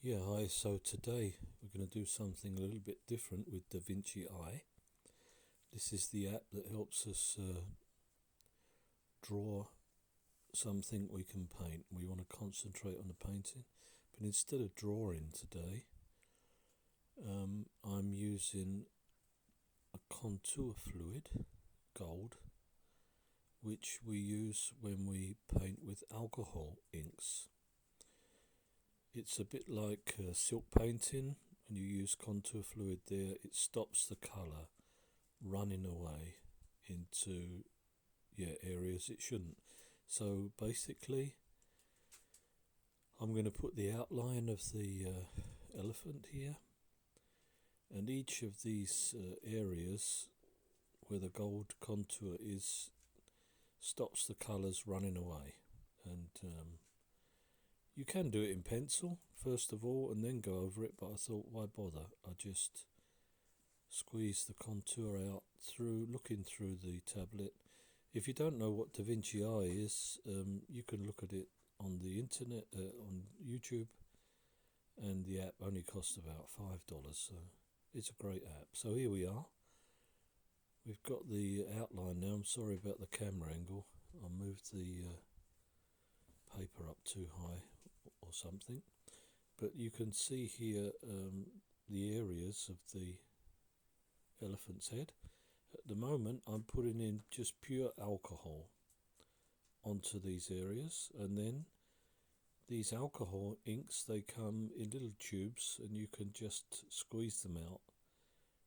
Yeah, hi. So today we're going to do something a little bit different with the Vinci Eye. This is the app that helps us draw something we can paint. We want to concentrate on the painting, but instead of drawing today, I'm using a contour fluid, gold, which we use when we paint with alcohol inks. It's a bit like silk painting. When you use contour fluid there, it stops the colour running away into areas it shouldn't. So basically, I'm going to put the outline of the elephant here, and each of these areas where the gold contour is stops the colours running away. And you can do it in pencil first of all and then go over it, but I thought, why bother? I just squeeze the contour out through looking through the tablet. If you don't know what Da Vinci Eye is, you can look at it on the internet, on YouTube, and the app only costs about $5, so it's a great app. So here we are. We've got the outline now. I'm sorry about the camera angle. I moved the paper up too high or something. But you can see here the areas of the elephant's head. At the moment I'm putting in just pure alcohol onto these areas, and then these alcohol inks, they come in little tubes and you can just squeeze them out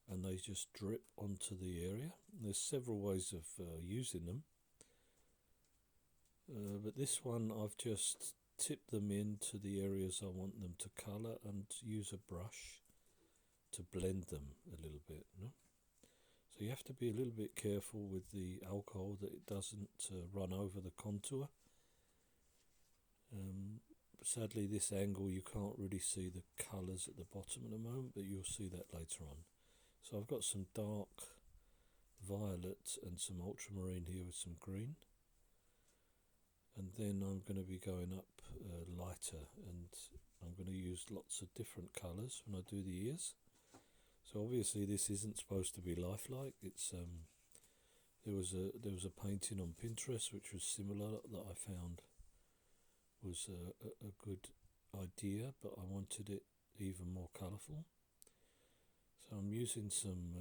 and they just drip onto the area. There's several ways of using them, but this one I've just tipped them into the areas I want them to colour and use a brush to blend them a little bit. So you have to be a little bit careful with the alcohol that it doesn't run over the contour. Sadly, this angle you can't really see the colours at the bottom at the moment, but you'll see that later on. So I've got some dark violet and some ultramarine here with some green, and then I'm going to be going up lighter, and I'm going to use lots of different colours when I do the ears. So obviously this isn't supposed to be lifelike. It's there was a painting on Pinterest which was similar that I found was a good idea, but I wanted it even more colourful. So I'm using some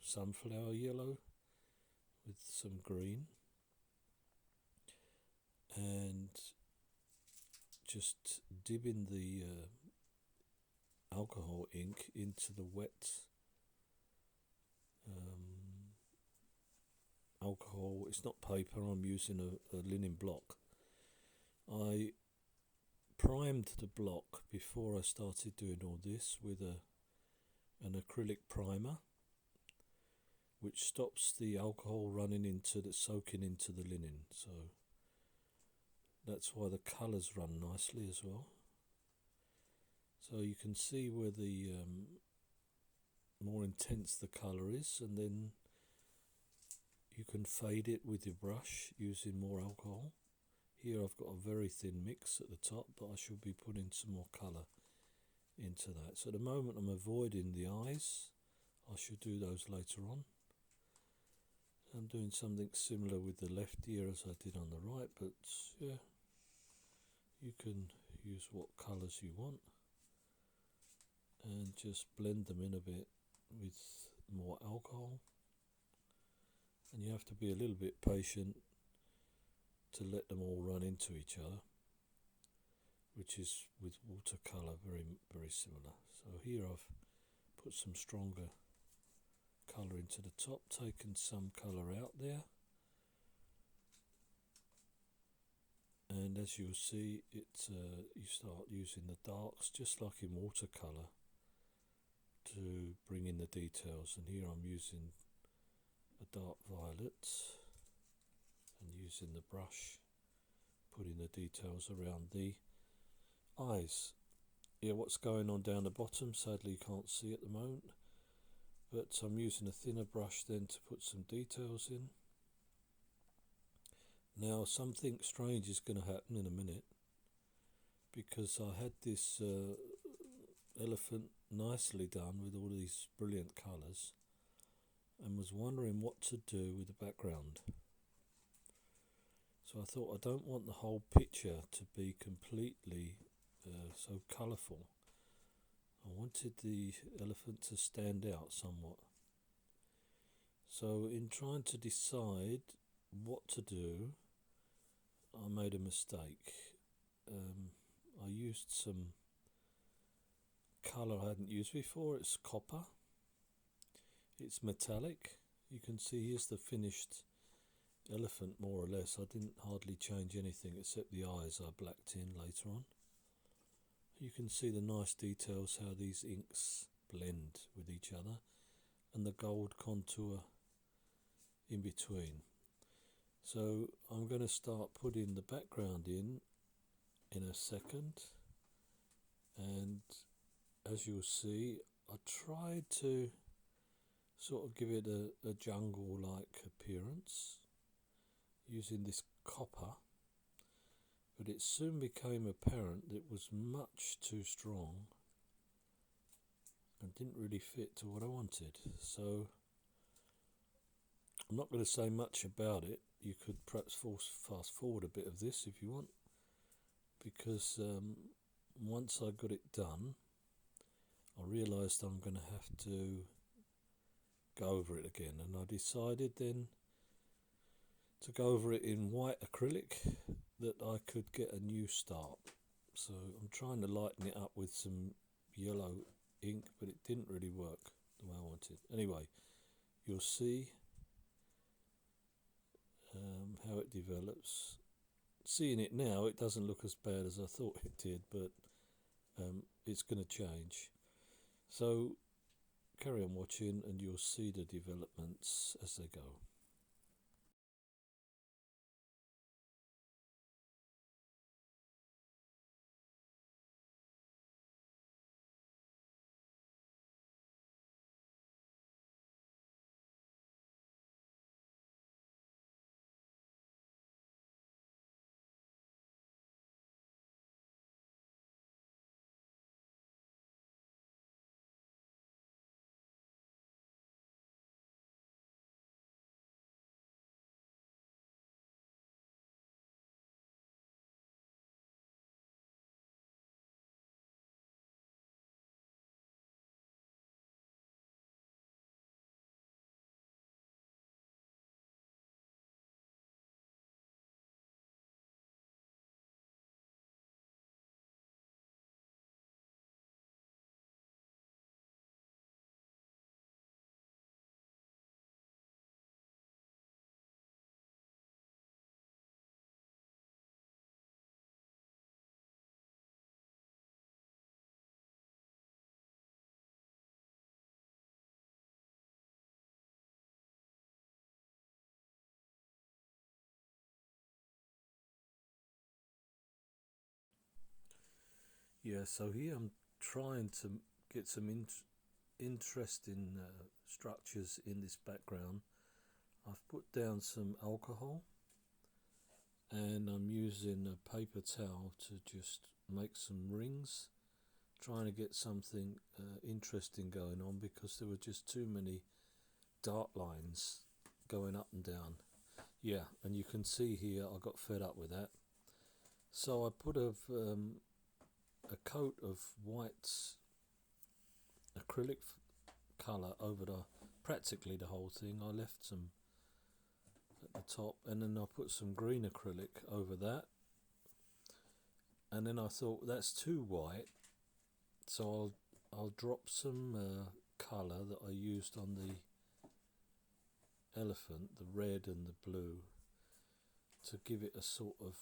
sunflower yellow with some green and just dipping the alcohol ink into the wet alcohol. It's not paper, I'm using a linen block. I primed the block before I started doing all this with an acrylic primer, which stops the alcohol soaking into the linen. So that's why the colours run nicely as well. So you can see where the more intense the colour is, and then you can fade it with your brush using more alcohol. Here I've got a very thin mix at the top, but I should be putting some more colour into that. So at the moment I'm avoiding the eyes. I should do those later on. I'm doing something similar with the left ear as I did on the right, but yeah, you can use what colours you want and just blend them in a bit with more alcohol. And you have to be a little bit patient to let them all run into each other, which is with watercolour very, very similar. So here I've put some stronger colour into the top, taken some colour out there, and as you'll see, you start using the darks just like in watercolour to bring in the details. And here I'm using a dark violet and using the brush, putting the details around the eyes. Yeah, what's going on down the bottom, sadly you can't see at the moment, but I'm using a thinner brush then to put some details in. Now something strange is going to happen in a minute, because I had this elephant nicely done with all these brilliant colours, and was wondering what to do with the background. So I thought, I don't want the whole picture to be completely so colourful. I wanted the elephant to stand out somewhat. So in trying to decide what to do, I made a mistake. I used some colour I hadn't used before. It's copper. It's metallic. You can see here's the finished elephant, more or less. I didn't hardly change anything except the eyes I blacked in later on. You can see the nice details, how these inks blend with each other, and the gold contour in between. So I'm going to start putting the background in a second, and as you'll see, I tried to sort of give it a jungle-like appearance using this copper, but it soon became apparent that it was much too strong and didn't really fit to what I wanted. So I'm not going to say much about it. You could perhaps fast forward a bit of this if you want, because once I got it done, I realised I'm going to have to go over it again, and I decided then to go over it in white acrylic, that I could get a new start. So I'm trying to lighten it up with some yellow ink, but it didn't really work the way I wanted. Anyway, you'll see how it develops. Seeing it now, it doesn't look as bad as I thought it did, but it's going to change. So carry on watching and you'll see the developments as they go. Yeah, so here I'm trying to get some interesting structures in this background. I've put down some alcohol, and I'm using a paper towel to just make some rings, trying to get something interesting going on, because there were just too many dark lines going up and down. Yeah, and you can see here I got fed up with that, so I put a coat of white acrylic colour over practically the whole thing. I left some at the top, and then I put some green acrylic over that, and then I thought that's too white, so I'll drop some colour that I used on the elephant, the red and the blue, to give it a sort of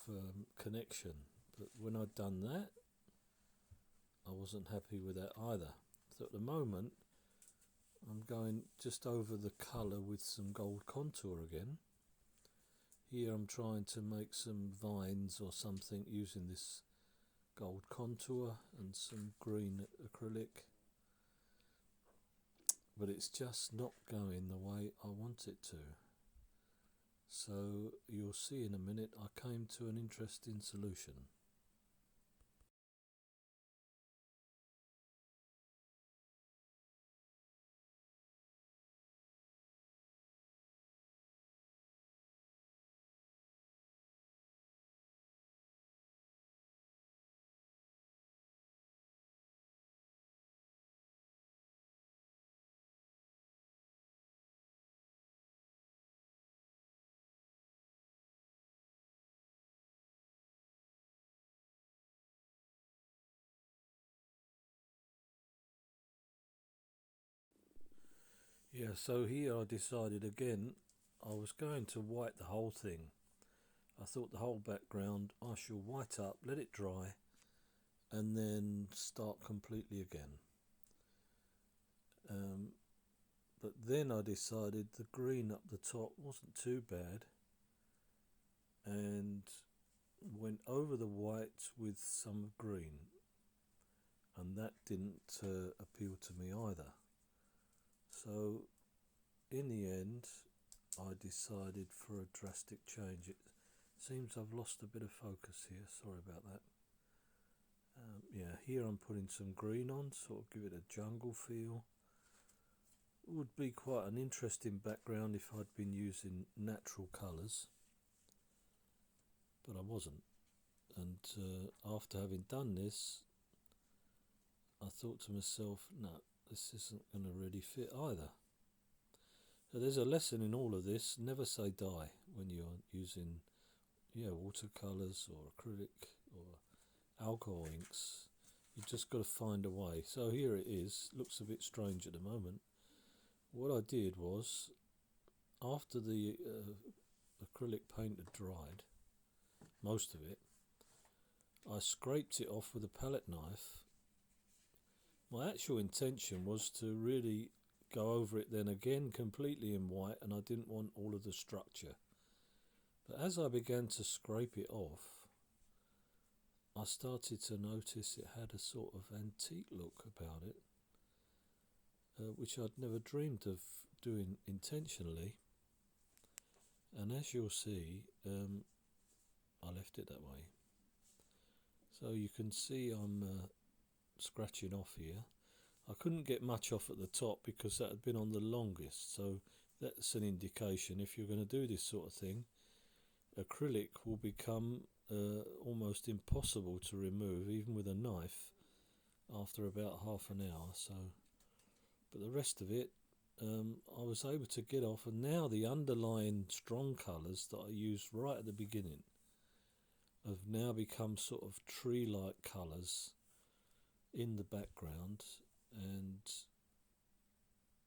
connection. But when I'd done that, I wasn't happy with that either. So at the moment I'm going just over the colour with some gold contour again. Here I'm trying to make some vines or something using this gold contour and some green acrylic, but it's just not going the way I want it to. So you'll see in a minute I came to an interesting solution. Yeah, so here I decided again I was going to white the whole thing. I thought the whole background I shall white up, let it dry, and then start completely again. But then I decided the green up the top wasn't too bad, and went over the white with some green, and that didn't appeal to me either. So in the end I decided for a drastic change. It seems I've lost a bit of focus here, sorry about that. Yeah, here I'm putting some green on, sort of give it a jungle feel. It would be quite an interesting background if I'd been using natural colours, but I wasn't. And after having done this, I thought to myself, no, this isn't going to really fit either. So there's a lesson in all of this: never say die when you're using watercolours or acrylic or alcohol inks. You've just got to find a way. So here it is. Looks a bit strange at the moment. What I did was, after the acrylic paint had dried, most of it, I scraped it off with a palette knife. My actual intention was to really go over it then again completely in white, and I didn't want all of the structure. But as I began to scrape it off, I started to notice it had a sort of antique look about it, which I'd never dreamed of doing intentionally. And as you'll see, I left it that way. So you can see I'm scratching off here. I couldn't get much off at the top because that had been on the longest, so that's an indication if you're going to do this sort of thing, acrylic will become almost impossible to remove even with a knife after about half an hour. So, but the rest of it I was able to get off, and now the underlying strong colours that I used right at the beginning have now become sort of tree-like colours in the background, and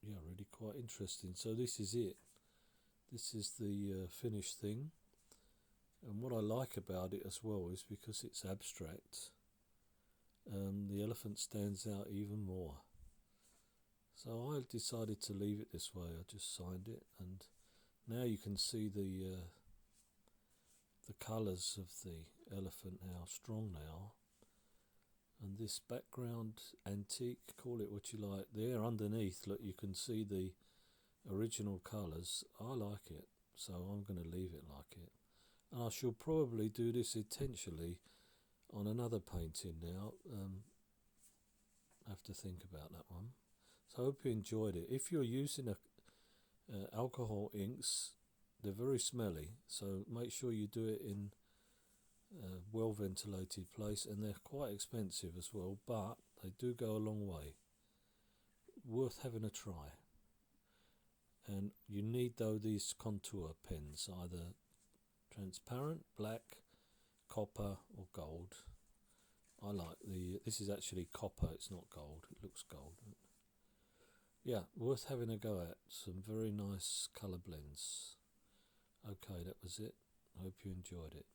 yeah, really quite interesting. So this is it. This is the finished thing, and what I like about it as well is because it's abstract, the elephant stands out even more. So I decided to leave it this way. I just signed it, and now you can see the colours of the elephant, how strong they are. And this background antique, call it what you like, there underneath, look, you can see the original colours. I like it, so I'm going to leave it like it. And I shall probably do this intentionally on another painting now. I have to think about that one. So I hope you enjoyed it. If you're using alcohol inks, they're very smelly, so make sure you do it in a well ventilated place, and they're quite expensive as well, but they do go a long way. Worth having a try. And you need though these contour pens, either transparent, black, copper or gold. I like this is actually copper, it's not gold, it looks gold. Yeah, worth having a go at. Some very nice colour blends. Okay, that was it. I hope you enjoyed it.